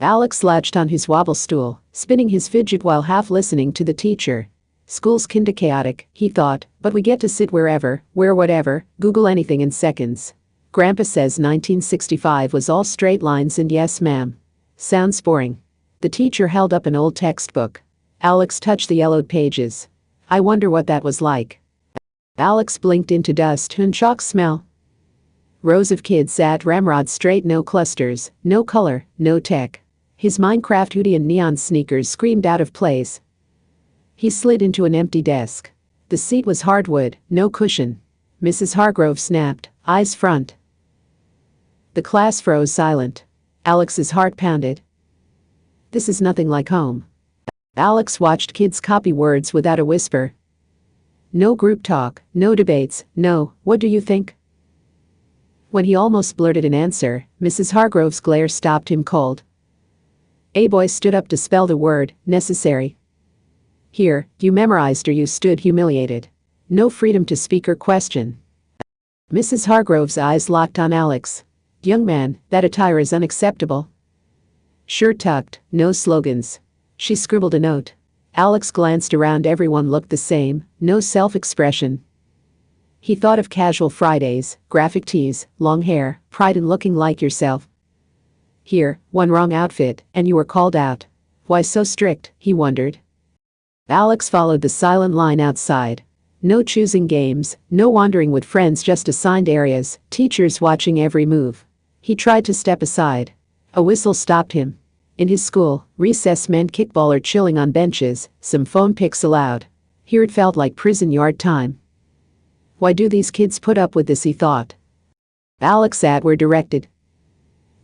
Alex slouched on his wobble stool, spinning his fidget while half listening to the teacher. School's kinda chaotic, he thought, but we get to sit wherever, wear whatever, Google anything in seconds. Grandpa says 1965 was all straight lines and yes ma'am. Sounds boring. The teacher held up an old textbook. Alex touched the yellowed pages. I wonder what that was like. Alex blinked into dust and chalk smell. Rows of kids sat ramrod straight, no clusters, no color, no tech. His Minecraft hoodie and neon sneakers screamed out of place. He slid into an empty desk. The seat was hardwood, no cushion. Mrs. Hargrove snapped, eyes front. The class froze silent. Alex's heart pounded. This is nothing like home. Alex watched kids copy words without a whisper. No group talk, no debates, no, what do you think? When he almost blurted an answer, Mrs. Hargrove's glare stopped him cold. A boy stood up to spell the word, necessary. Here, you memorized or you stood humiliated. No freedom to speak or question. Mrs. Hargrove's eyes locked on Alex. Young man, that attire is unacceptable. Shirt tucked, no slogans. She scribbled a note. Alex glanced around, everyone looked the same, no self-expression. He thought of casual Fridays, graphic tees, long hair, pride in looking like yourself. Here, one wrong outfit, and you were called out. Why so strict, he wondered. Alex followed the silent line outside. No choosing games, no wandering with friends, just assigned areas, teachers watching every move. He tried to step aside. A whistle stopped him. In his school, recess meant kickball or chilling on benches, some phone pics allowed. Here it felt like prison yard time. Why do these kids put up with this, he thought. Alex sat where directed.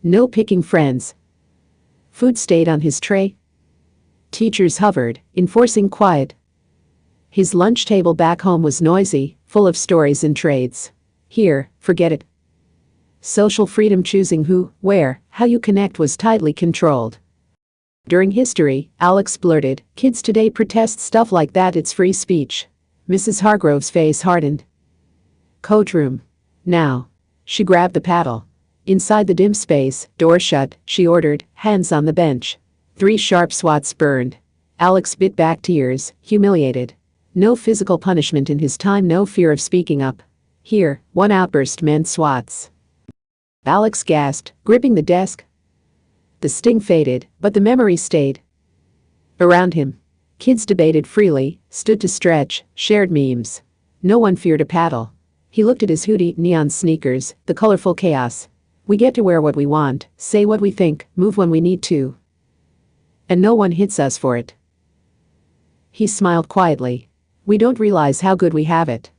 No picking friends. Food stayed on his tray. Teachers hovered, enforcing quiet. His lunch table back home was noisy, full of stories and trades. Here, forget it. Social freedom, choosing who, where, how you connect, was tightly controlled. During history, Alex blurted, kids today protest stuff like that, it's free speech. Mrs. Hargrove's face hardened. Coach room. Now. She grabbed the paddle. Inside the dim space, door shut, she ordered, hands on the bench. 3 sharp swats burned. Alex bit back tears, humiliated. No physical punishment in his time, no fear of speaking up. Here, one outburst meant swats. Alex gasped, gripping the desk. The sting faded, but the memory stayed. Around him, kids debated freely, stood to stretch, shared memes. No one feared a paddle. He looked at his hoodie, neon sneakers, the colorful chaos. We get to wear what we want, say what we think, move when we need to. And no one hits us for it. He smiled quietly. We don't realize how good we have it.